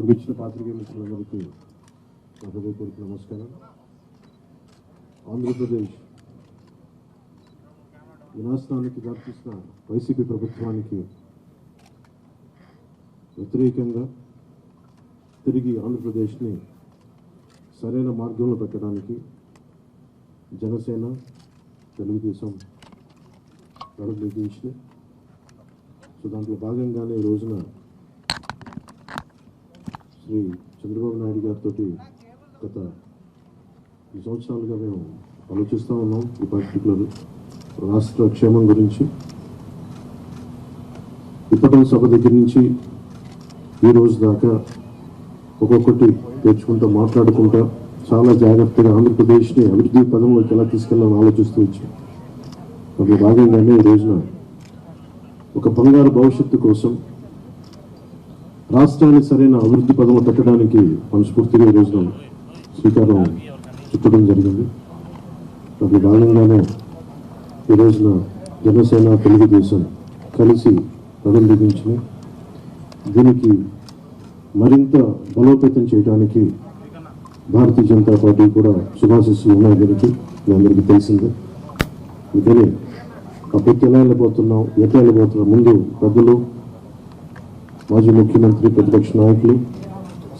ముగించిన పాత్రికేయ మిత్రులందరికీ నా హృదయపూర్వక నమస్కారం. ఆంధ్రప్రదేశ్ వినాశనానికి దారితీసిన వైసీపీ ప్రభుత్వానికి వ్యతిరేకంగా తిరిగి ఆంధ్రప్రదేశ్ని సరైన మార్గంలో పెట్టడానికి జనసేన, తెలుగుదేశం అడుగులు తీసి సో దాంట్లో భాగంగానే ఈ రోజున శ్రీ చంద్రబాబు నాయుడు గారితో గత 2 సంవత్సరాలుగా మేము ఆలోచిస్తూ ఉన్నాం. ఈ పర్టికులర్ రాష్ట్ర క్షేమం గురించి ఇప్పటి సభ దగ్గర నుంచి ఈ రోజు దాకా ఒక్కొక్కటి తెచ్చుకుంటూ మాట్లాడుకుంటా చాలా జాగ్రత్తగా ఆంధ్రప్రదేశ్ని అభివృద్ధి పదంలోకి ఎలా తీసుకెళ్ళాలని ఆలోచిస్తూ వచ్చాం. అందులో భాగంగానే ఈ రోజున ఒక బంగారు భవిష్యత్తు కోసం రాష్ట్రాన్ని సరైన అభివృద్ధి పదము పెట్టడానికి మనస్ఫూర్తిగా ఈ రోజున శ్రీకారం చుట్టడం జరిగింది. అందులో భాగంగానే ఈ రోజున జనసేన, తెలుగుదేశం కలిసి పదం దిగించిన దీనికి మరింత బలోపేతం చేయడానికి భారతీయ జనతా పార్టీ కూడా శుభాశిస్సులు ఉన్నాయి. దీనికి మీ అందరికీ తెలిసిందే. అందుకని అప్పటికి ఎలా వెళ్ళిపోతున్నాం, ఎట్లా వెళ్ళిపోతున్నాం ముందు పెద్దలు, మాజీ ముఖ్యమంత్రి, ప్రతిపక్ష నాయకులు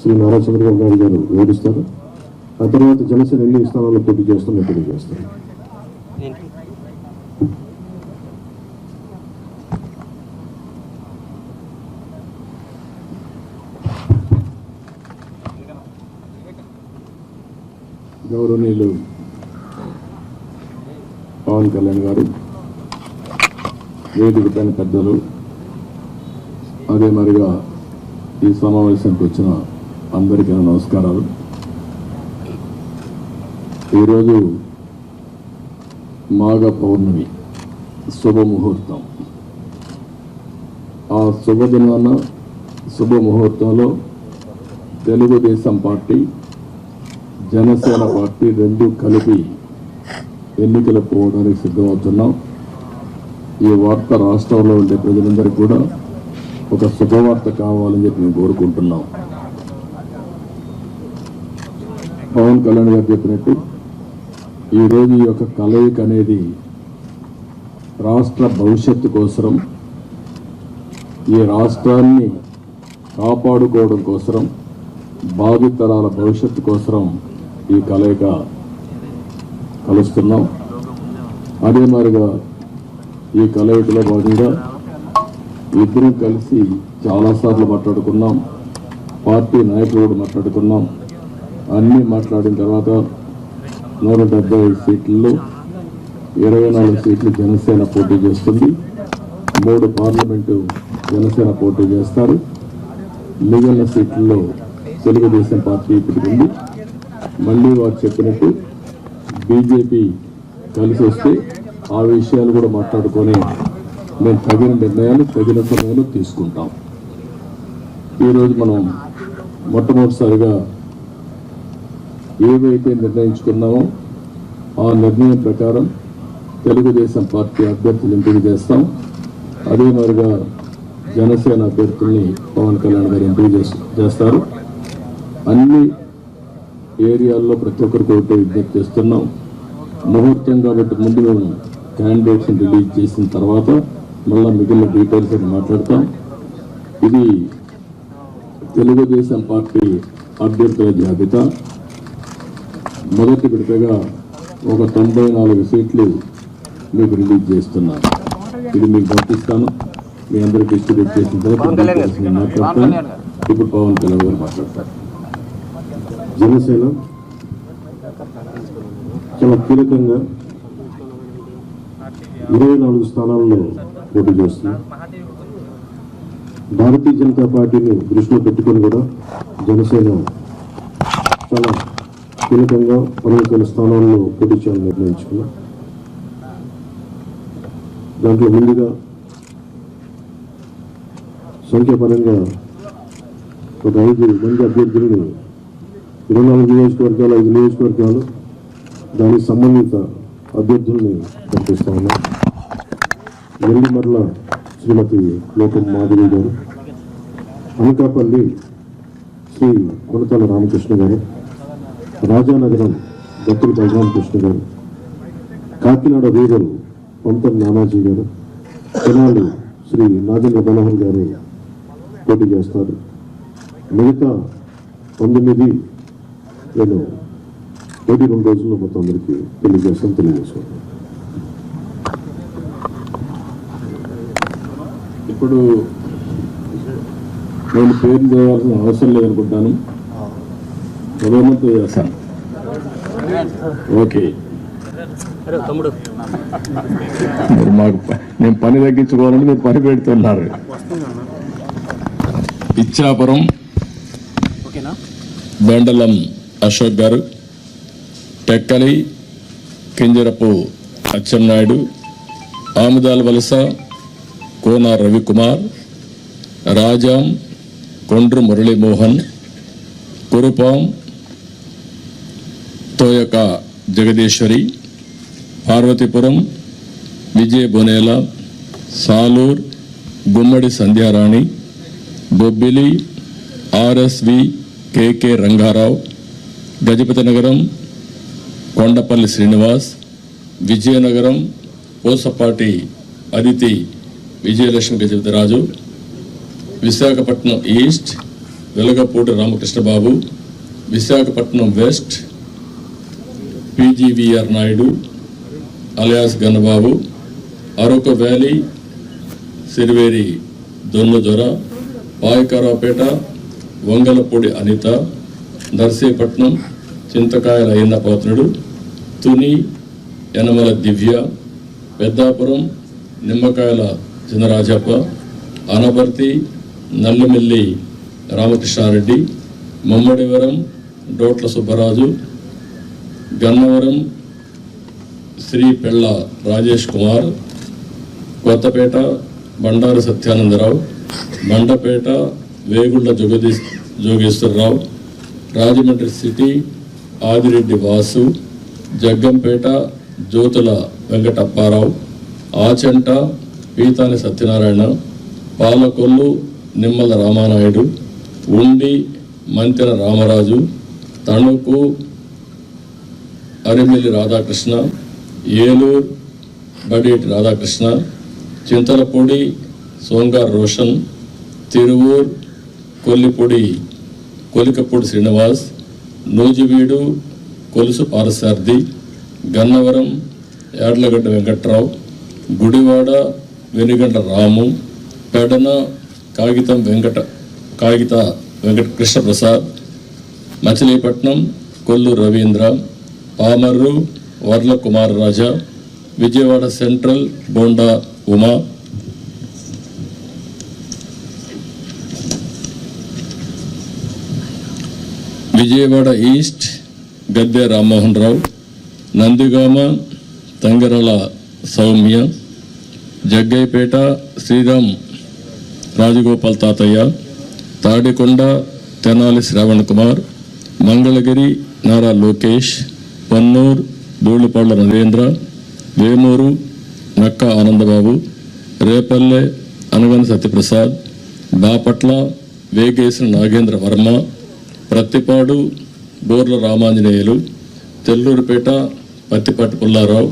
శ్రీ నారా చంద్రబాబు నాయుడు గారు వివరిస్తారు. ఆ తర్వాత జనసేన ఎన్ని స్థానాల్లో పోటీ చేస్తామో తెలియజేస్తారు. గౌరవనీయులు పవన్ కళ్యాణ్ గారు, వేదిక పైన పెద్దలు, అదే మరిగా ఈ సమావేశానికి వచ్చిన అందరికీ నమస్కారాలు. ఈరోజు మాఘ పౌర్ణమి శుభముహూర్తం. ఆ శుభదినాన శుభముహూర్తంలో తెలుగుదేశం పార్టీ, జనసేన పార్టీ రెండు కలిపి ఎన్నికలు పోవడానికి సిద్ధమవుతున్నాం. ఈ వార్త రాష్ట్రంలో ఉండే ప్రజలందరికీ కూడా ఒక శుభవార్త కావాలని చెప్పి మేము కోరుకుంటున్నాం. పవన్ కళ్యాణ్ గారు చెప్పినట్టు ఈరోజు ఈ యొక్క కలయిక అనేది రాష్ట్ర భవిష్యత్తు కోసం, ఈ రాష్ట్రాన్ని కాపాడుకోవడం కోసం, భావితరాల భవిష్యత్తు కోసం ఈ కలయిక కలుస్తున్నాం. అదే మాదిరిగా ఈ కలయికలో భాగంగా ఇద్దరం కలిసి చాలాసార్లు మాట్లాడుకున్నాం. పార్టీ నాయకులు కూడా మాట్లాడుకున్నాం. అన్నీ మాట్లాడిన తర్వాత 175 సీట్లలో 24 సీట్లు జనసేన పోటీ చేస్తుంది. 3 పార్లమెంటు జనసేన పోటీ చేస్తారు. మిగిలిన సీట్లలో తెలుగుదేశం పార్టీ ఇప్పటికి మళ్ళీ వారు చెప్పినట్టు బీజేపీ కలిసి వస్తే ఆ విషయాలు కూడా మాట్లాడుకొని మేము తగిన నిర్ణయాలు తగిన సమయంలో తీసుకుంటాం. ఈరోజు మనం మొట్టమొదటిసారిగా ఏవైతే నిర్ణయించుకున్నామో ఆ నిర్ణయం ప్రకారం తెలుగుదేశం పార్టీ అభ్యర్థులు ఎంపిక చేస్తాం. అదే మరిగా జనసేన అభ్యర్థుల్ని పవన్ కళ్యాణ్ గారు ఎంపిక చేస్తారు. అన్ని ఏరియాల్లో ప్రతి ఒక్కరికి ఒకటే విజ్ఞప్తి చేస్తున్నాం. ముహూర్తం కాబట్టి ముందు మేము క్యాండిడేట్స్ని రిలీజ్ చేసిన తర్వాత మళ్ళీ మిగిలిన డీటెయిల్స్ అని మాట్లాడతాం. ఇది తెలుగుదేశం పార్టీ అభ్యర్థుల జాబితా. మొదటి విడతగా ఒక 94 సీట్లు మీకు రిలీజ్ చేస్తున్నాను. ఇది మీకు పంపిస్తాను. మీ అందరికీ డిస్ట్రిబ్యూట్ చేసిన తర్వాత మాట్లాడతాను. ఇప్పుడు పవన్ కళ్యాణ్ గారు మాట్లాడతారు. జనసేన చాలా కీలకంగా 24 స్థానాల్లో పోటీ చేస్తుంది. భారతీయ జనతా పార్టీని దృష్టిలో పెట్టుకొని కూడా జనసేన చాలా కీలకంగా 11 స్థానాల్లో పోటీ చేయాలని నిర్ణయించుకున్నాం. దాంట్లో ముందుగా సంఖ్యాపరంగా ఒక 5 మంది అభ్యర్థులను 24 నియోజకవర్గాలు, 5 నియోజకవర్గాలు దానికి సంబంధిత అభ్యర్థుల్ని పంపిస్తా ఉన్నాం. నెల్లిమర్ల శ్రీమతి లోకం మాధవి గారు, అనకాపల్లి శ్రీ కొనతాల రామకృష్ణ గారు, రాజానగరం దత్తుల బలరామకృష్ణ గారు, కాకినాడ రూరల్ పంతం నానాజీ గారు, తెనాలి శ్రీ నాగేంద్ర మనోహర్ గారు పోటీ చేస్తారు. మిగతా 19 నేను 2 రోజుల్లో మొత్తం అందరికీ తెలియజేసుకుంటాను. ఇప్పుడు నేను పేరు చేయాల్సిన అవసరం లేదనుకుంటాను. ప్రధానమంత్రి చేస్తాను. ఓకే, మీరు మాకు నేను పని తగ్గించుకోవాలని మీరు పని పెడుతున్నారు. Ichchapuram బెండలం Ashok garu, Tekkali Kinjarapu Atchannaidu, Amadalavalasa Kona Ravikumar, Rajam Kondru Muralimohan, Kurupam Thoyaka Jagadeeswari, Parvathipuram Vijaya Bonela, Salur Gummadi Sandhyarani, Bobbili RSV KK Rangarao, Gajapathinagaram Kondapalli Srinivas, Vizianagaram Pusapati Aditi Vijayalakshmi Gajapathiraju, Visakhapatnam east Velagapudi Ramakrishnababu, Visakhapatnam west PGVR Naidu alias Gannababu, Araku valley Siriveri Donnadora, Payakaraopeta Vangalapudi Anitha, Narsipatnam Chintakayala Ayyannapatrudu, Tuni Yanamala Divya, Peddapuram Nimmakayala Chinarajappa, Anaparthi Nallamilli Ramakrishna Reddy, Mummidivaram డోట్ల Subbaraju, Gannavaram Shri పెళ్ళ రాజేష్ కుమార్, కొత్తపేట బండారు సత్యానందరావు, మండపేట వేగుళ్ల జోగేశ్వరరావు, రాజమండ్రి సిటీ ఆదిరెడ్డి వాసు, జగ్గంపేట జ్యోతుల వెంకటప్పారావు, ఆచంట పీతాని సత్యనారాయణ, పాలకొల్లు నిమ్మల రామానాయుడు, ఉండి మంతెన రామరాజు, తణుకు అరిమిల్లి రాధాకృష్ణ, ఏలూరు బడేటి రాధాకృష్ణ, చింతలపూడి సోంగార్ రోషన్, తిరువూర్ కొలికపూడి శ్రీనివాస్, నూజివీడు కొలుసు పారసార్థి, గన్నవరం యాడ్లగడ్డ వెంకట్రావు, గుడివాడ వెనుగంట రాము, పెడన కాగిత వెంకట కృష్ణప్రసాద్, మచిలీపట్నం కొల్లు రవీంద్ర, పామర్రు వర్ల కుమార్ రాజా, విజయవాడ సెంట్రల్ బోండా ఉమా, విజయవాడ ఈస్ట్ గద్దె రామ్మోహన్ రావు, నందిగామ తంగరల సౌమ్య, జగ్గైపేట శ్రీరామ్ రాజగోపాల్ తాతయ్య, తాడికొండ తెనాలి శ్రావణ్ కుమార్, మంగళగిరి నారా లోకేష్, పన్నూర్ ధూళిపాళ్ల నరేంద్ర, వేమూరు నక్క ఆనందబాబు, రేపల్లె అనగన సత్యప్రసాద్, బాపట్ల వేగేసిన నాగేంద్ర వర్మ, ప్రత్తిపాడు బోర్ల రామాంజనేయులు, తెల్లూరుపేట పత్తిపాటి పుల్లారావు,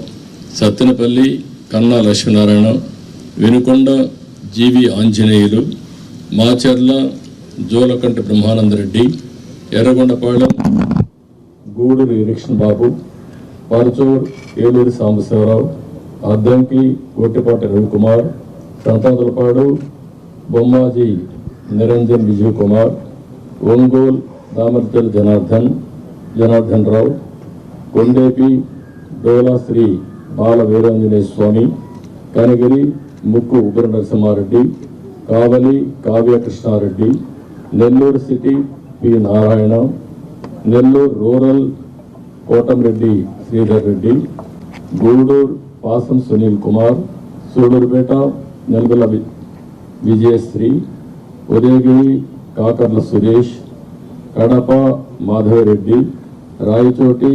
సత్తెనపల్లి కన్నా లక్ష్మీనారాయణ, వెనుకొండ జీవి ఆంజనేయులు, మాచర్ల జోలకంటి బ్రహ్మానందరెడ్డి, ఎర్రగొండపాళెం గూడూరు నిరీక్షణ్ బాబు, పరచూర్ ఏలూరి సాంబశివరావు, అద్దంకి గొట్టిపాటి రవికుమార్, సంతాదులపాడు బొమ్మాజీ నిరంజన్ విజయ్ కుమార్, ఒంగోలు దామర్తెల్ జనార్దన్ రావు, కొండేపి డోలా శ్రీ బాల Veeranjaneya Swamy, Kanigiri Mukku Ugra Narasimhareddy, Kavali Kavya Krishnareddy, Nellore city P Narayana, Nellore rural Kotamreddy Sridhar Reddy, Gudur Pasam Sunil Kumar, Sullurpeta Nelavala Vijayasri, Udayagiri Kakarla Suresh, Kadapa Madhavareddy, Rayachoti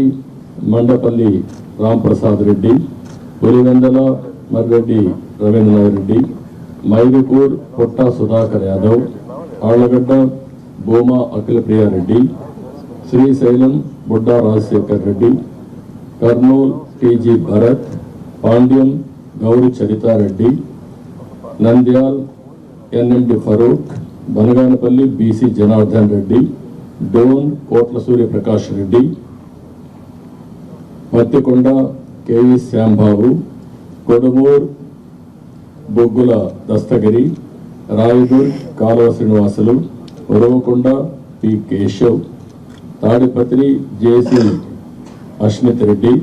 Mandipalli Ramprasad Reddy, Pulivendula Marreddy Ravindranath Reddy, Mydukur Putta Sudhakar Yadav, Allagadda Bhuma Akhilapriyareddy, Srisailam Budda Rajasekhar Reddy, Kurnool TG Bharath, Panyam Gowri Charithareddy, Nandyal NMD Farooq, Banaganapalli BC Janardhan Reddy, Dhone Kotla Suryaprakash Reddy, Pattikonda KV Shyambabu, Kodumur బొగ్గుల Dastagiri, Rayadurg Kalava Srinivasulu, Uravakonda P Keshav, Tadipatri JC Ashmith Reddy,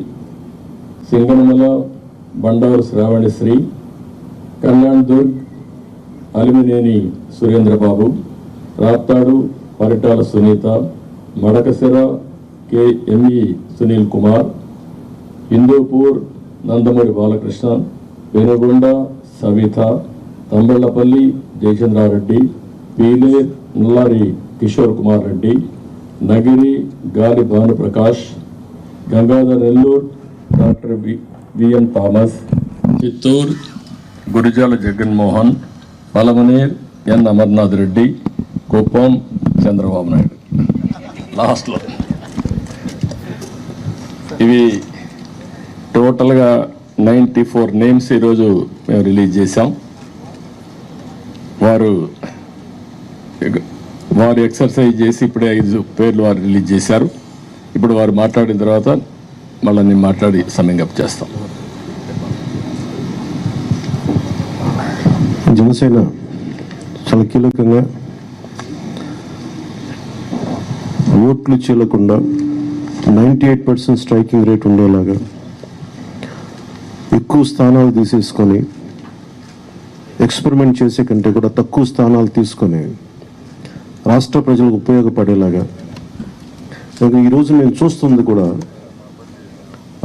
Singanamala Bandaru Sravanisri, Kalyandurg Amilineni Surendrababu, Raptadu Paritala Sunitha, Madakasira KME Sunil Kumar, Hindupur Nandamuri Balakrishna, Penukonda Savitha, Thamballapalle Jayachandrareddy, Pileru Nallari Kishore Kumar Reddy, Nagari Gali Bhanuprakash, Gangadhar Nellore doctor VM Thomas, Chittoor Gurajala Jaganmohan, Palamaner N Amarnath Reddy, Kuppam Chandrababu Naidu. లాస్ట్లో ఇవి టోటల్గా 94 నేమ్స్ ఈరోజు మేము రిలీజ్ చేశాం. వారు ఎక్సర్సైజ్ చేసి ఇప్పుడే 5 పేర్లు వారు రిలీజ్ చేశారు. ఇప్పుడు వారు మాట్లాడిన తర్వాత మళ్ళీ నేను మాట్లాడి సమ్మింగ్ అప్ చేస్తాం. జనసేన చాలా కీలకంగా ఓట్లు చీలకుండా 98% స్ట్రైకింగ్ రేట్ ఉండేలాగా ఎక్కువ స్థానాలు తీసేసుకొని ఎక్స్పెరిమెంట్ చేసే కంటే కూడా తక్కువ స్థానాలు తీసుకొని రాష్ట్ర ప్రజలకు ఉపయోగపడేలాగా ఈరోజు నేను చూస్తుంది కూడా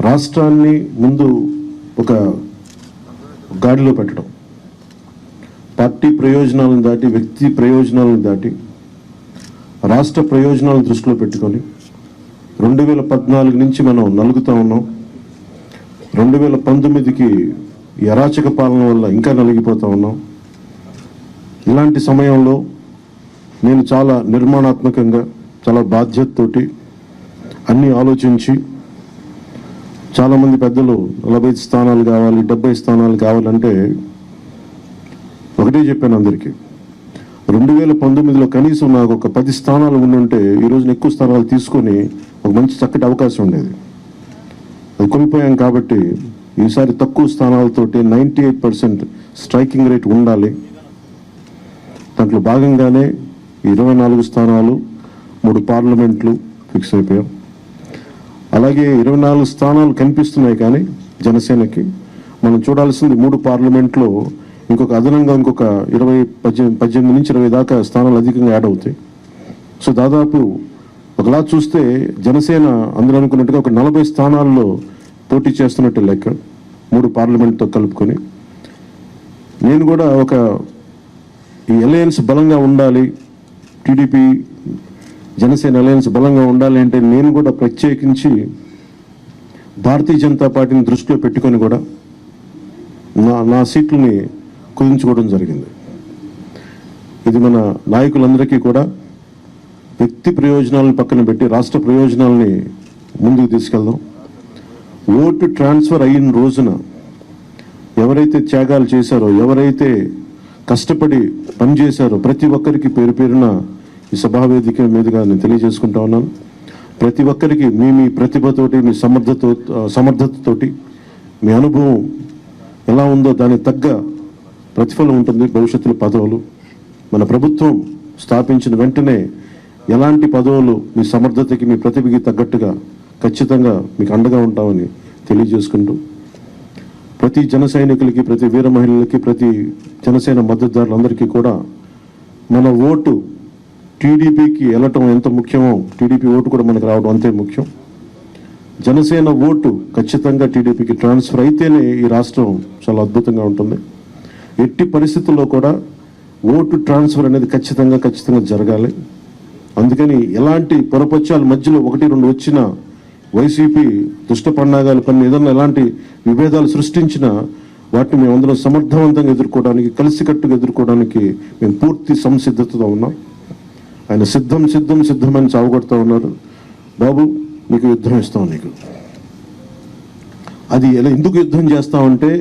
రాష్ట్రాన్ని ముందు ఒక గాడిలో పెట్టడం, పార్టీ ప్రయోజనాలను దాటి వ్యక్తి ప్రయోజనాలను దాటి రాష్ట్ర ప్రయోజనాలను దృష్టిలో పెట్టుకొని 2014 నుంచి మనం నలుగుతూ ఉన్నాం. 2019కి ఈ అరాచక పాలన వల్ల ఇంకా నలిగిపోతూ ఉన్నాం. ఇలాంటి సమయంలో నేను చాలా నిర్మాణాత్మకంగా చాలా బాధ్యతతోటి అన్నీ ఆలోచించి చాలామంది పెద్దలు 45 స్థానాలు కావాలి 70 స్థానాలు కావాలంటే ఒకటే చెప్పాను అందరికీ, 2019లో కనీసం నాకు ఒక 10 స్థానాలు ఉండుంటే ఈరోజు ఎక్కువ స్థానాలు తీసుకొని ఒక మంచి చక్కటి అవకాశం ఉండేది. అది కోల్పోయాం. కాబట్టి ఈసారి తక్కువ స్థానాలతోటి 98% స్ట్రైకింగ్ రేట్ ఉండాలి. దాంట్లో భాగంగానే 24 స్థానాలు 3 పార్లమెంట్లు ఫిక్స్ అయిపోయాం. అలాగే 24 స్థానాలు కనిపిస్తున్నాయి, కానీ జనసేనకి మనం చూడాల్సింది 3 పార్లమెంట్లో ఇంకొక అదనంగా ఇంకొక 18 నుంచి 20 దాకా స్థానాలు అధికంగా యాడ్ అవుతాయి. సో దాదాపు ఒకలా చూస్తే జనసేన అందరూ అనుకున్నట్టుగా ఒక 40 స్థానాల్లో పోటీ చేస్తున్నట్టు లెక్క, 3 పార్లమెంట్తో కలుపుకొని. నేను కూడా ఈ అలయన్స్ బలంగా ఉండాలి, టీడీపీ జనసేన అలయన్స్ బలంగా ఉండాలి అంటే నేను కూడా ప్రత్యేకించి భారతీయ జనతా పార్టీని దృష్టిలో పెట్టుకొని కూడా నా సీట్లని కుదించుకోవడం జరిగింది. ఇది మన నాయకులందరికీ కూడా వ్యక్తి ప్రయోజనాలను పక్కన పెట్టి రాష్ట్ర ప్రయోజనాలని ముందుకు తీసుకెళ్దాం. ఓటు ట్రాన్స్ఫర్ అయిన రోజున ఎవరైతే త్యాగాలు చేశారో, ఎవరైతే కష్టపడి పనిచేశారో ప్రతి ఒక్కరికి పేరు పేరున ఈ సభావేదిక మీదుగా నేను తెలియజేసుకుంటా ఉన్నాను. ప్రతి ఒక్కరికి మీ ప్రతిభతోటి, మీ సమర్థతతోటి, మీ అనుభవం ఎలా ఉందో దానికి తగ్గ ప్రతిఫలం ఉంటుంది. భవిష్యత్తులో పదవులు మన ప్రభుత్వం స్థాపించిన వెంటనే ఎలాంటి పదవులు మీ సమర్థతకి, మీ ప్రతిభకి తగ్గట్టుగా ఖచ్చితంగా మీకు అండగా ఉంటామని తెలియజేసుకుంటూ, ప్రతి జన సైనికులకి, ప్రతి వీర మహిళలకి, ప్రతి జనసేన మద్దతుదారులందరికీ కూడా మన ఓటు టీడీపీకి వెళ్ళటం ఎంత ముఖ్యమో టీడీపీ ఓటు కూడా మనకు రావడం అంతే ముఖ్యం. జనసేన ఓటు ఖచ్చితంగా టీడీపీకి ట్రాన్స్ఫర్ అయితేనే ఈ రాష్ట్రం చాలా అద్భుతంగా ఉంటుంది. ఎట్టి పరిస్థితుల్లో కూడా ఓటు ట్రాన్స్ఫర్ అనేది ఖచ్చితంగా జరగాలి. అందుకని ఎలాంటి పొరపచ్చాల మధ్యలో 1-2 వచ్చినా వైసీపీ దుష్ట పన్నాగాలు పని ఏదన్నా ఎలాంటి విభేదాలు సృష్టించినా వాటిని మేమందరం సమర్థవంతంగా ఎదుర్కోవడానికి, కలిసికట్టుగా ఎదుర్కోవడానికి మేము పూర్తి సంసిద్ధతతో ఉన్నాం. ఆయన సిద్ధం సిద్ధం సిద్ధమని చావగొడతా ఉన్నారు. బాబు నీకు యుద్ధం ఇస్తాం నీకు. అది ఎలా ఎందుకు యుద్ధం చేస్తామంటే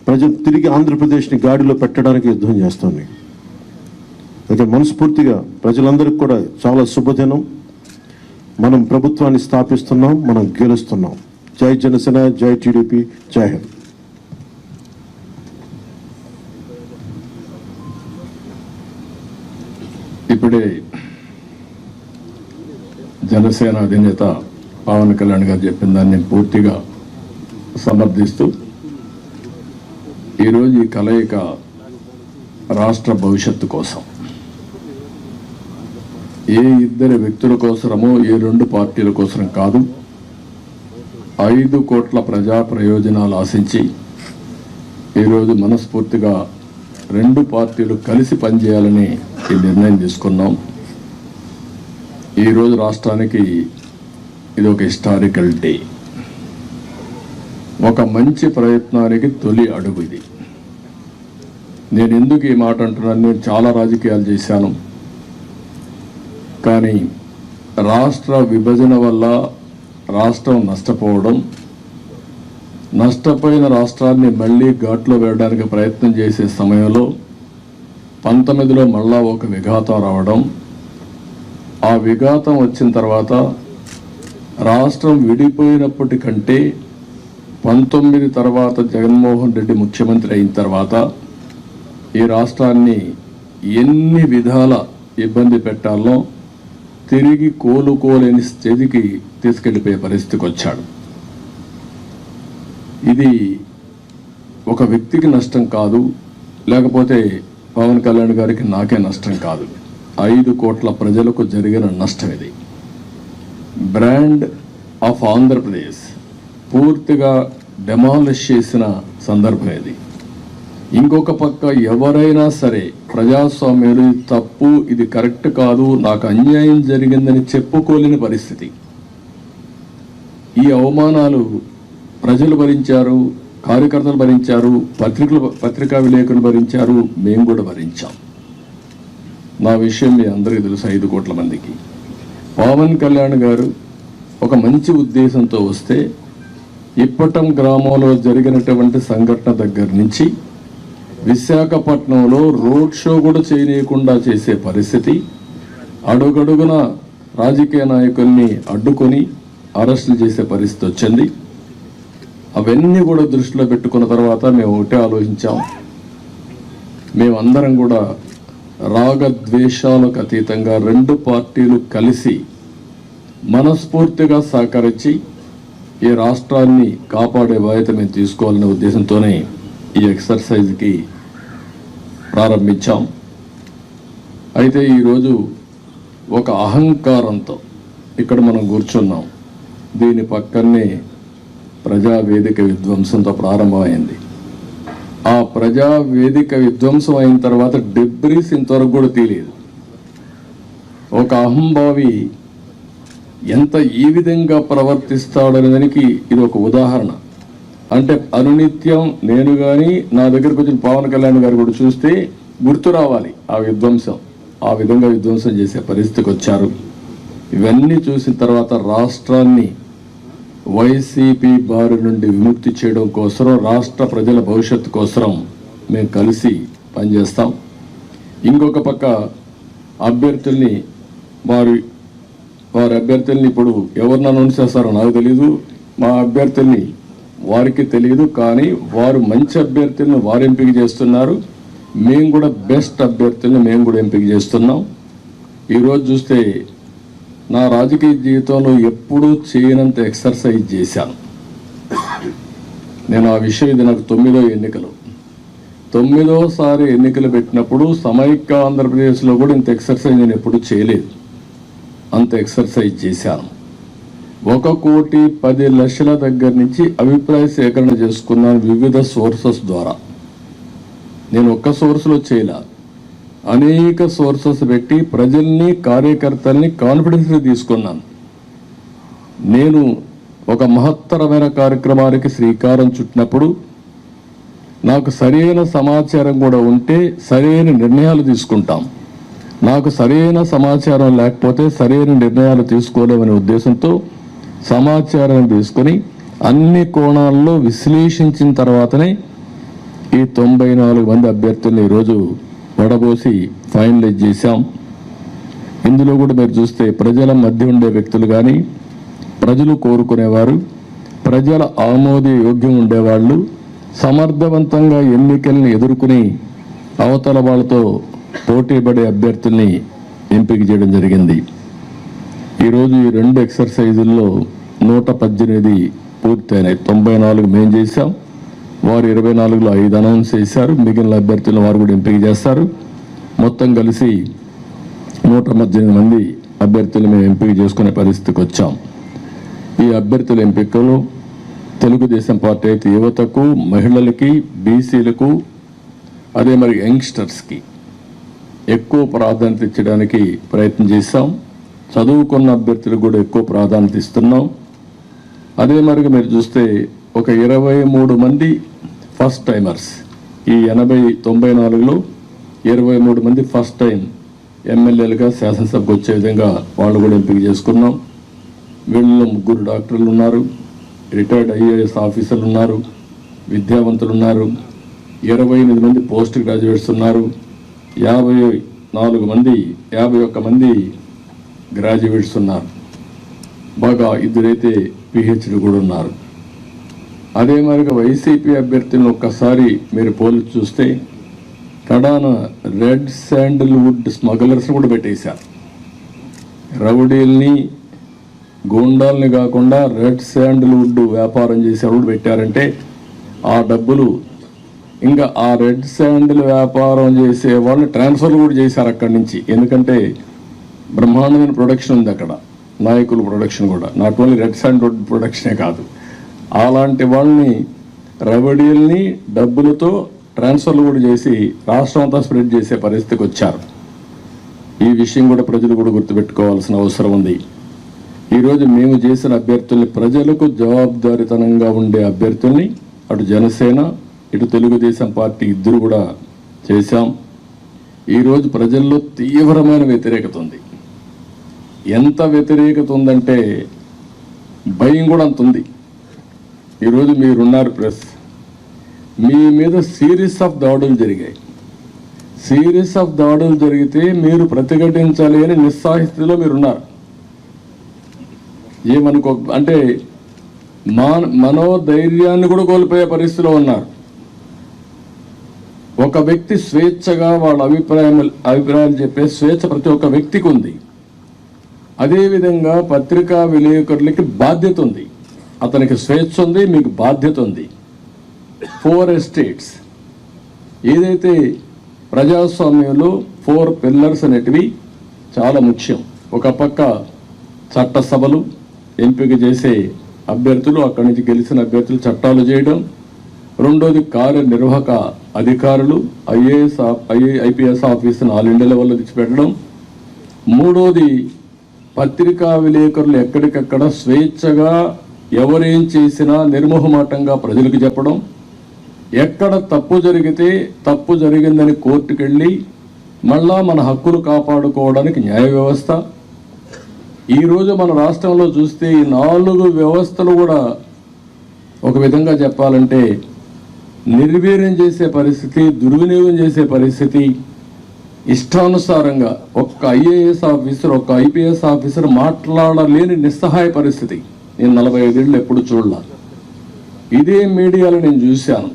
ప్రజలు తిరిగి ఆంధ్రప్రదేశ్ని గాడిలో పెట్టడానికి యుద్ధం చేస్తాం నీకు. అయితే మనస్ఫూర్తిగా ప్రజలందరికీ కూడా చాలా శుభదినం. మనం ప్రభుత్వాన్ని స్థాపిస్తున్నాం, మనం గెలుస్తున్నాం. జై జనసేన, జై టీడీపీ, జై హింద్. ఇప్పుడే జనసేన అధినేత పవన్ కళ్యాణ్ గారు చెప్పిన దాన్ని నేను పూర్తిగా సమర్థిస్తూ, ఈరోజు ఈ కలయిక రాష్ట్ర భవిష్యత్తు కోసం, ఏ ఇద్దరు వ్యక్తుల కోసమో ఏ రెండు పార్టీల కోసం కాదు, 5 కోట్ల ప్రజా ప్రయోజనాలు ఆశించి ఈరోజు మనస్ఫూర్తిగా 2 పార్టీలు కలిసి పనిచేయాలని ఈ నిర్ణయం తీసుకున్నాం. ఈరోజు రాష్ట్రానికి ఇది ఒక హిస్టారికల్ డే, ఒక మంచి ప్రయత్నానికి తొలి అడుగు ఇది. నేను ఎందుకు ఈ మాట అంటున్నాను, నేను చాలా రాజకీయాలు చేశాను, కానీ రాష్ట్ర విభజన వల్ల రాష్ట్రం నష్టపోవడం, నష్టపోయిన రాష్ట్రాన్ని మళ్ళీ ఘాట్లో వేయడానికి ప్రయత్నం చేసే సమయంలో 19లో మళ్ళా ఒక విఘాతం రావడం, ఆ విఘాతం వచ్చిన తర్వాత రాష్ట్రం విడిపోయినప్పటికంటే 19 తర్వాత జగన్మోహన్ రెడ్డి ముఖ్యమంత్రి అయిన తర్వాత ఈ రాష్ట్రాన్ని ఎన్ని విధాల ఇబ్బంది పెట్టాలో తిరిగి కోలుకోలేని స్థితికి తీసుకెళ్లిపోయే పరిస్థితికి వచ్చాడు. ఇది ఒక వ్యక్తికి నష్టం కాదు, లేకపోతే పవన్ కళ్యాణ్ గారికి నాకే నష్టం కాదు, 5 కోట్ల ప్రజలకు జరిగిన నష్టం ఇది. బ్రాండ్ ఆఫ్ ఆంధ్రప్రదేశ్ పూర్తిగా డెమాలిష్ చేసిన సందర్భం ఇది. ఇంకొక పక్క ఎవరైనా సరే ప్రజాస్వామ్యులు తప్పు, ఇది కరెక్ట్ కాదు, నాకు అన్యాయం జరిగిందని చెప్పుకోలేని పరిస్థితి. ఈ అవమానాలు ప్రజలు భరించారు, కార్యకర్తలు భరించారు, పత్రికా విలేకరులు భరించారు, మేము కూడా భరించాం. నా విషయం మీ అందరికీ తెలుసు, 5 కోట్ల మందికి. పవన్ కళ్యాణ్ గారు ఒక మంచి ఉద్దేశంతో వస్తే ఇప్పటం గ్రామంలో జరిగినటువంటి సంఘటన దగ్గర నుంచి విశాఖపట్నంలో రోడ్ షో కూడా చేయనీయకుండా చేసే పరిస్థితి, అడుగడుగున రాజకీయ నాయకుల్ని అడ్డుకొని అరెస్టులు చేసే పరిస్థితి వచ్చింది. అవన్నీ కూడా దృష్టిలో పెట్టుకున్న తర్వాత మేము ఒకటే ఆలోచించాం, మేమందరం కూడా రాగద్వేషాలకు అతీతంగా 2 పార్టీలు కలిసి మనస్ఫూర్తిగా సహకరించి ఈ రాష్ట్రాన్ని కాపాడే బాధ్యత మేము తీసుకోవాలనే ఉద్దేశంతోనే ఈ ఎక్సర్సైజ్కి ప్రారంభించాం. అయితే ఈరోజు ఒక అహంకారంతో ఇక్కడ మనం కూర్చున్నాం. దీని పక్కనే ప్రజావేదిక విధ్వంసంతో ప్రారంభమైంది. ఆ ప్రజావేదిక విధ్వంసం అయిన తర్వాత డెబ్రీస్ ఇంతవరకు కూడా తెలియదు. ఒక అహంభావి ఎంత ఈ విధంగా ప్రవర్తిస్తాడనేదానికి ఇది ఒక ఉదాహరణ. అంటే అనునిత్యం నేను కానీ నా దగ్గరకు వచ్చిన పవన్ కళ్యాణ్ గారు కూడా చూస్తే గుర్తు రావాలి ఆ విధ్వంసం, ఆ విధంగా విధ్వంసం చేసే పరిస్థితికి వచ్చారు. ఇవన్నీ చూసిన తర్వాత రాష్ట్రాన్ని వైసీపీ బారి నుండి విముక్తి చేయడం కోసం, రాష్ట్ర ప్రజల భవిష్యత్తు కోసం మేము కలిసి పనిచేస్తాం. ఇంకొక పక్క అభ్యర్థుల్ని వారి అభ్యర్థుల్ని ఇప్పుడు ఎవరిని అనౌన్స్ చేస్తారో నాకు తెలియదు, మా అభ్యర్థుల్ని వారికి తెలియదు, కానీ వారు మంచి అభ్యర్థులను వారు ఎంపిక చేస్తున్నారు. మేము కూడా బెస్ట్ అభ్యర్థులను మేము కూడా ఎంపిక చేస్తున్నాం. ఈరోజు చూస్తే నా రాజకీయ జీవితంలో ఎప్పుడూ చేయనంత ఎక్సర్సైజ్ చేశాను నేను. ఆ విషయం ఇది నాకు 9వ ఎన్నికలు, 9వసారి ఎన్నికలు పెట్టినప్పుడు సమైక్య ఆంధ్రప్రదేశ్లో కూడా ఇంత ఎక్సర్సైజ్ నేను ఎప్పుడూ చేయలేదు. అంత ఎక్సర్సైజ్ చేశాను. 1,10,00,000 దగ్గర నుంచి అభిప్రాయ సేకరణ చేసుకున్నాను వివిధ సోర్సెస్ ద్వారా. నేను ఒక్క సోర్స్లో చేయలే, అనేక సోర్సెస్ పెట్టి ప్రజల్ని, కార్యకర్తల్ని కాన్ఫిడెన్స్గా తీసుకున్నాను. నేను ఒక మహత్తరమైన కార్యక్రమానికి శ్రీకారం చుట్టినప్పుడు నాకు సరైన సమాచారం కూడా ఉంటే సరైన నిర్ణయాలు తీసుకుంటాం. నాకు సరైన సమాచారం లేకపోతే సరైన నిర్ణయాలు తీసుకోలేమనే ఉద్దేశంతో సమాచారం తీసుకొని అన్ని కోణాల్లో విశ్లేషించిన తర్వాతనే ఈ 94 మంది అభ్యర్థుల్ని ఈరోజు వడబోసి ఫైనలైజ్ చేశాం. ఇందులో కూడా మీరు చూస్తే ప్రజల మధ్య ఉండే వ్యక్తులు కానీ, ప్రజలు కోరుకునేవారు, ప్రజల ఆమోదయోగ్యం ఉండేవాళ్ళు, సమర్థవంతంగా ఎన్నికల్ని ఎదుర్కొని అవతల వాళ్ళతో పోటీపడే అభ్యర్థుల్ని ఎంపిక చేయడం జరిగింది. ఈరోజు ఈ 2 ఎక్సర్సైజుల్లో 118 పూర్తయినాయి. 94 మేము చేశాం, వారు 24లో 5 అనౌన్స్ చేశారు. మిగిలిన అభ్యర్థులను వారు కూడా ఎంపిక చేస్తారు. మొత్తం కలిసి 118 మంది అభ్యర్థులు మేము ఎంపిక చేసుకునే పరిస్థితికి వచ్చాం. ఈ అభ్యర్థుల ఎంపికలో తెలుగుదేశం పార్టీ అయితే యువతకు, మహిళలకి, బీసీలకు, అదే మరి యంగ్స్టర్స్కి ఎక్కువ ప్రాధాన్యత ఇచ్చడానికి ప్రయత్నం చేశాం. చదువుకున్న అభ్యర్థులకు కూడా ఎక్కువ ప్రాధాన్యత ఇస్తున్నాం. అదే మరిగా మీరు చూస్తే ఒక 23 మంది ఫస్ట్ టైమర్స్, ఈ 94లో 23 మంది ఫస్ట్ టైం ఎమ్మెల్యేలుగా శాసనసభకు వచ్చే విధంగా వాళ్ళు కూడా ఎంపిక చేసుకున్నాం. వీళ్ళలో 3 డాక్టర్లు ఉన్నారు, రిటైర్డ్ ఐఏఎస్ ఆఫీసర్లు ఉన్నారు, విద్యావంతులు ఉన్నారు, 28 మంది పోస్ట్ గ్రాడ్యుయేట్స్ ఉన్నారు, 51 మంది గ్రాడ్యుయేట్స్ ఉన్నారు, బాగా 2 అయితే పిహెచ్డి కూడా ఉన్నారు. అదే మరిగా వైసీపీ అభ్యర్థులను ఒక్కసారి మీరు పోల్చి చూస్తే కడాన రెడ్ శాండిల్వుడ్ స్మగ్లర్స్ కూడా పెట్టేశారు. రౌడీల్ని, గూండాల్ని కాకుండా రెడ్ శాండిల్వుడ్ వ్యాపారం చేసేవాడు పెట్టారంటే ఆ డబ్బులు ఇంకా ఆ రెడ్ శాండిల్ వ్యాపారం చేసే వాళ్ళు ట్రాన్స్ఫర్లు కూడా చేశారు అక్కడి నుంచి. ఎందుకంటే బ్రహ్మాండమైన ప్రొడక్షన్ ఉంది అక్కడ, నాయకుల ప్రొడక్షన్ కూడా, నాట్ ఓన్లీ రెడ్ శాండిల్వుడ్ ప్రొడక్షనే కాదు. అలాంటి వాళ్ళని, రౌడీల్ని డబ్బులతో ట్రాన్స్ఫర్లు కూడా చేసి రాష్ట్రం అంతా స్ప్రెడ్ చేసే పరిస్థితికి వచ్చారు. ఈ విషయం కూడా ప్రజలు కూడా గుర్తుపెట్టుకోవాల్సిన అవసరం ఉంది. ఈరోజు మేము చేసిన అభ్యర్థుల్ని, ప్రజలకు జవాబుదారీతనంగా ఉండే అభ్యర్థుల్ని అటు జనసేన ఇటు తెలుగుదేశం పార్టీ ఇద్దరు కూడా చేశాం. ఈరోజు ప్రజల్లో తీవ్రమైన వ్యతిరేకత ఉంది. ఎంత వ్యతిరేకత ఉందంటే భయం కూడా అంత ఉంది. ఈరోజు మీరున్నారు ప్రెస్, మీ మీద సిరీస్ ఆఫ్ దాడులు జరిగాయి. సిరీస్ ఆఫ్ దాడులు జరిగితే మీరు ప్రతిఘటించాలి అని నిస్సాహిస్థితిలో మీరున్నారు. ఏమనుకో అంటే మనోధైర్యాన్ని కూడా కోల్పోయే పరిస్థితిలో ఉన్నారు. ఒక వ్యక్తి స్వేచ్ఛగా వాళ్ళ అభిప్రాయాలు చెప్పే స్వేచ్ఛ ప్రతి ఒక్క వ్యక్తికి ఉంది. అదేవిధంగా పత్రికా విలేకరులకి బాధ్యత ఉంది. అతనికి స్వేచ్ఛ ఉంది, మీకు బాధ్యత ఉంది. 4 ఎస్టేట్స్ ఏదైతే ప్రజాస్వామ్యంలో 4 పిల్లర్స్ అనేటివి చాలా ముఖ్యం. ఒక పక్క చట్టసభలు, ఎంపిక చేసే అభ్యర్థులు, అక్కడి నుంచి గెలిచిన అభ్యర్థులు చట్టాలు చేయడం. రెండోది కార్యనిర్వాహక అధికారులు, ఐపీఎస్ ఆఫీసును ఆల్ ఇండియా లెవెల్లో తెచ్చిపెట్టడం. మూడోది పత్రికా విలేకరులు ఎక్కడికక్కడ స్వేచ్ఛగా ఎవరేం చేసినా నిర్మోహమాటంగా ప్రజలకు చెప్పడం. ఎక్కడ తప్పు జరిగితే తప్పు జరిగిందని కోర్టుకు వెళ్ళి మళ్ళా మన హక్కులు కాపాడుకోవడానికి న్యాయ వ్యవస్థ. ఈరోజు మన రాష్ట్రంలో చూస్తే ఈ 4 వ్యవస్థలు కూడా ఒక విధంగా చెప్పాలంటే నిర్వీర్యం చేసే పరిస్థితి, దుర్వినియోగం చేసే పరిస్థితి. ఇష్టానుసారంగా ఒక్క ఐఏఎస్ ఆఫీసర్, ఒక్క ఐపీఎస్ ఆఫీసర్ మాట్లాడలేని నిస్సహాయ పరిస్థితి నేను 45 ఏళ్ళు ఎప్పుడు చూడలా. ఇదే మీడియాలో నేను చూశాను.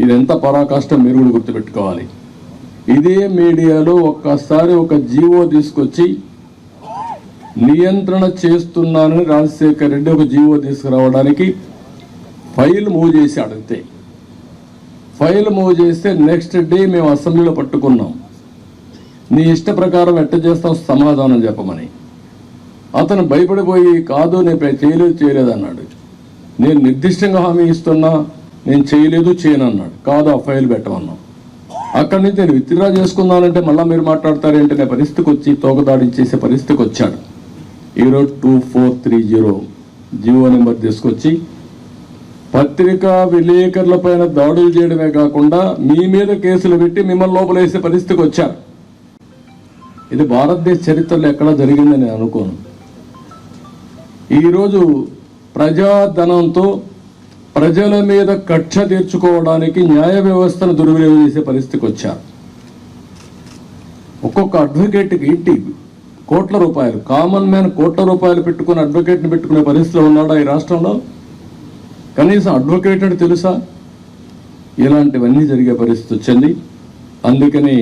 ఇది ఎంత పరాకాష్టం మీరు కూడా గుర్తుపెట్టుకోవాలి. ఇదే మీడియాలో ఒక్కసారి ఒక జీవో తీసుకొచ్చి నియంత్రణ చేస్తున్నానని రాజశేఖర్ రెడ్డి ఒక జీవో తీసుకురావడానికి ఫైల్ మూవ్ చేశాడు అంతే. ఫైల్ మూవ్ చేస్తే నెక్స్ట్ డే మేము అసెంబ్లీలో పట్టుకున్నాం. నీ ఇష్ట ప్రకారం ఎట్ట చేస్తావు సమాధానం చెప్పమని. అతను భయపడిపోయి కాదు నేను చేయలేదు అన్నాడు. నేను నిర్దిష్టంగా హామీ ఇస్తున్నా, నేను చేయను అన్నాడు. కాదు ఆ ఫైల్ పెట్టమన్నాం. అక్కడి నుంచి నేను విత్డ్రా చేసుకున్నానంటే మళ్ళీ మీరు మాట్లాడతారేంటి అనే పరిస్థితికి వచ్చి తోకదాడి చేసే పరిస్థితికి వచ్చాడు. ఈరోజు 2430 జీవో నెంబర్ తీసుకొచ్చి పత్రికా విలేకరుల పైన దాడులు చేయడమే కాకుండా మీ మీద కేసులు పెట్టి మిమ్మల్ని లోపలేసే పరిస్థితికి వచ్చారు. ఇది భారతదేశ చరిత్రలో ఎక్కడా జరిగిందని నేను అనుకోను. ఈరోజు ప్రజాధనంతో ప్రజల మీద కక్ష తీర్చుకోవడానికి న్యాయ వ్యవస్థను దుర్వినియోగం చేసే పరిస్థితికి వచ్చారు. ఒక్కొక్క అడ్వకేట్కి ఇంటి కోట్ల రూపాయలు, కామన్ మ్యాన్ కోట్ల రూపాయలు పెట్టుకుని అడ్వకేట్ని పెట్టుకునే పరిస్థితిలో ఉన్నాడా ఈ రాష్ట్రంలో? కనీసం అడ్వకేట్ అంటే తెలుసా? ఇలాంటివన్నీ జరిగే పరిస్థితి వచ్చింది. అందుకని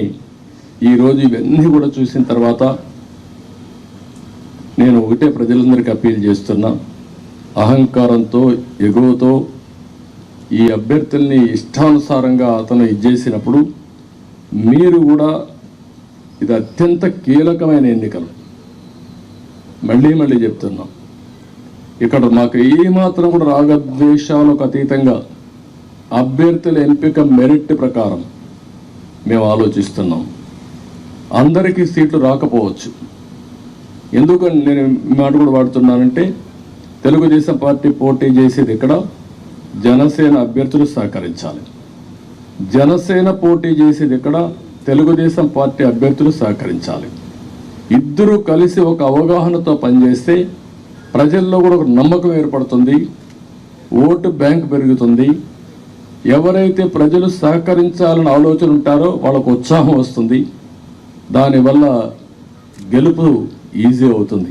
ఈరోజు ఇవన్నీ కూడా చూసిన తర్వాత నేను ఒకటే ప్రజలందరికీ అప్పీల్ చేస్తున్నా, అహంకారంతో ఎగువతో ఈ అభ్యర్థుల్ని ఇష్టానుసారంగా అతను ఇచ్చేసినప్పుడు మీరు కూడా, ఇది అత్యంత కీలకమైన ఎన్నికలు. మళ్ళీ చెప్తున్నాం, ఇక్కడ మాకు ఏమాత్రం కూడా రాగద్వేషాలకు అతీతంగా అభ్యర్థుల ఎంపిక మెరిట్ ప్రకారం మేము ఆలోచిస్తున్నాం. అందరికీ సీట్లు రాకపోవచ్చు. ఎందుకని నేను మాట కూడా వాడుతున్నానంటే, తెలుగుదేశం పార్టీ పోటీ చేసేది ఇక్కడ జనసేన అభ్యర్థులు సహకరించాలి. జనసేన పోటీ చేసేది ఇక్కడ తెలుగుదేశం పార్టీ అభ్యర్థులు సహకరించాలి. ఇద్దరూ కలిసి ఒక అవగాహనతో పనిచేస్తే ప్రజల్లో కూడా ఒక నమ్మకం ఏర్పడుతుంది, ఓటు బ్యాంక్ పెరుగుతుంది. ఎవరైతే ప్రజలు సహకరించాలని ఆలోచన ఉంటారో వాళ్ళకు ఉత్సాహం వస్తుంది. దానివల్ల గెలుపు ఈజీ అవుతుంది.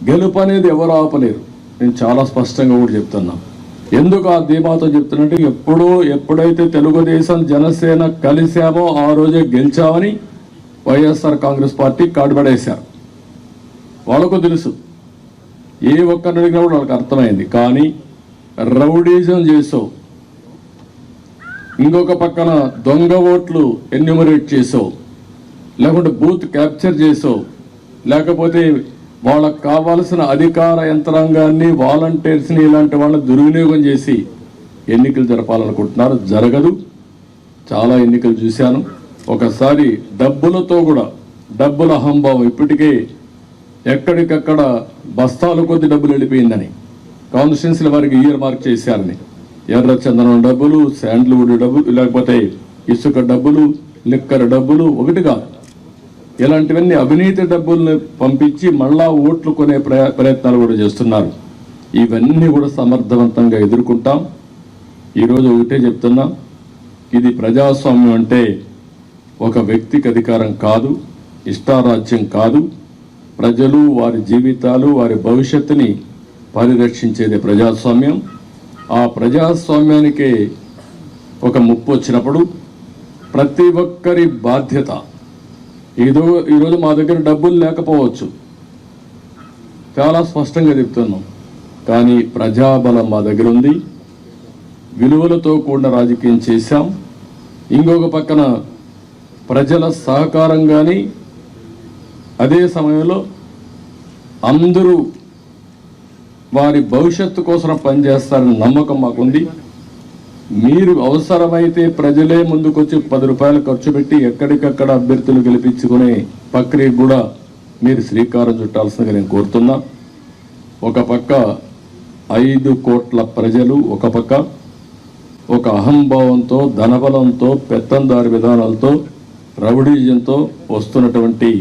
గెలుపు అనేది ఎవరు ఆపలేరు. నేను చాలా స్పష్టంగా కూడా చెప్తున్నా. ఎందుకు ఆ ధీమాతో చెప్తున్నట్టు, ఎప్పుడైతే తెలుగుదేశం జనసేన కలిసామో ఆ రోజే గెలిచామని వైఎస్ఆర్ కాంగ్రెస్ పార్టీ కాడుపడేశారు. వాళ్ళకు తెలుసు, ఏ ఒక్కరిని అడిగినా కూడా వాళ్ళకి అర్థమైంది. కానీ రౌడీజం చేసావు, ఇంకొక పక్కన దొంగ ఓట్లు ఎన్యూమరేట్ చేసావు, లేకుంటే బూత్ క్యాప్చర్ చేసావు, లేకపోతే వాళ్ళకు కావాల్సిన అధికార యంత్రాంగాన్ని, వాలంటీర్స్ని, ఇలాంటి వాళ్ళని దుర్వినియోగం చేసి ఎన్నికలు జరపాలనుకుంటున్నారు. జరగదు. చాలా ఎన్నికలు చూశాను. ఒకసారి డబ్బులతో కూడా, డబ్బుల అహంభావం ఇప్పటికే ఎక్కడికక్కడ బస్తాల కొద్ది డబ్బులు వెళ్ళిపోయిందని కాన్స్టిట్యున్సీల వారికి ఇయర్ మార్క్ చేశారని, ఎర్రచందనం డబ్బులు, శాండ్ల్వుడ్ డబ్బులు, లేకపోతే ఇసుక డబ్బులు, లిక్కర్ డబ్బులు, ఒకటి కాదు, ఇలాంటివన్నీ అవినీతి డబ్బుల్ని పంపించి మళ్ళా ఓట్లు కొనే ప్రయత్నాలు కూడా చేస్తున్నారు. ఇవన్నీ కూడా సమర్థవంతంగా ఎదుర్కొంటాం. ఈరోజు ఒకటే చెప్తున్నా, ఇది ప్రజాస్వామ్యం అంటే ఒక వ్యక్తికి అధికారం కాదు, ఇష్టారాజ్యం కాదు. ప్రజలు వారి జీవితాలు, వారి భవిష్యత్తుని పరిరక్షించేది ప్రజాస్వామ్యం. ఆ ప్రజాస్వామ్యానికే ఒక ముప్పు వచ్చినప్పుడు ప్రతి ఒక్కరి బాధ్యత. ఈరోజు మా దగ్గర డబ్బులు లేకపోవచ్చు, చాలా స్పష్టంగా చెప్తున్నాం. కానీ ప్రజాబలం మా దగ్గర ఉంది. విలువలతో కూడిన రాజకీయం చేశాం. ఇంకొక పక్కన ప్రజల సహకారం కానీ, అదే సమయంలో అందరూ వారి భవిష్యత్తు కోసం పనిచేస్తారని నమ్మకం మాకుంది. మీరు అవసరమైతే ప్రజలే ముందుకొచ్చి 10 రూపాయలు ఖర్చు పెట్టి ఎక్కడికక్కడ అభ్యర్థులు గెలిపించుకునే ప్రక్రియకు కూడా మీరు శ్రీకారం చుట్టాల్సిందిగా నేను కోరుతున్నా. ఒక పక్క 5 కోట్ల ప్రజలు, ఒక పక్క ఒక అహంభావంతో, ధనబలంతో, పెత్తందారి విధానాలతో, రౌడీజంతో వస్తున్నటువంటి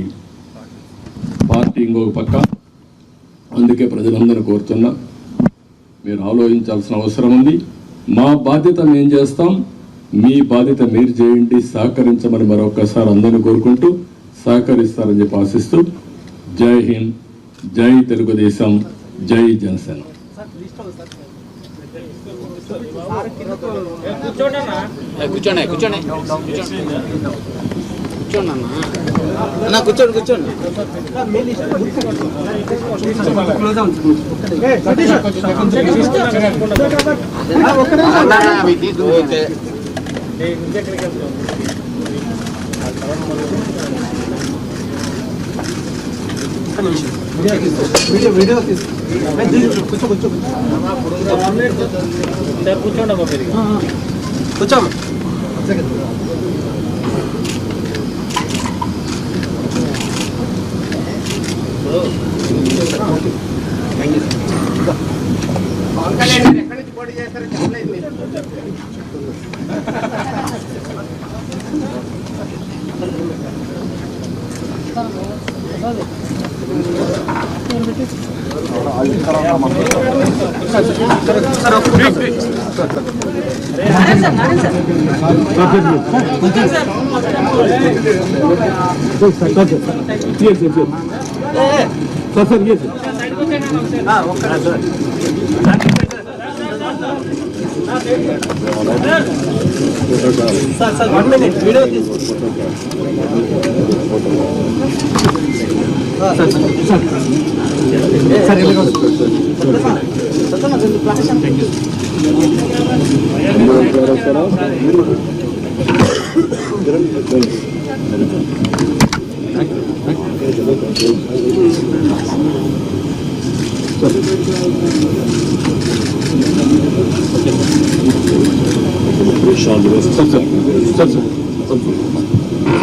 పార్టీ ఇంకొక పక్క. అందుకే ప్రజలందరూ కోరుతున్నా, మీరు ఆలోచించాల్సిన అవసరం ఉంది. మా బాధ్యత మేము చేస్తాం, మీ బాధ్యత మీరు చేయండి, సహకరించమని మరొకసారి అందరినీ కోరుకుంటూ సహకరిస్తారని చెప్పి ఆశిస్తూ, జై హింద్, జై తెలుగుదేశం, జై జనసేన. కూర్చోండి కూర్చోండి అన్న, కూర్చోండి కూర్చోండి. ఓకే. వీడియో కూర్చోండి కూర్చోమ్మ. పవన్ కళ్యాణ్ గారు ఎక్కడి నుంచి పోటీ చేస్తారో చెప్పలేదు మీరు.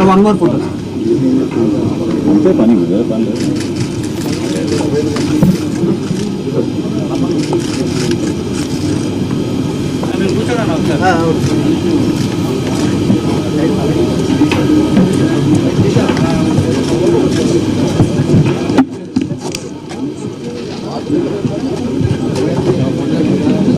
One more photo.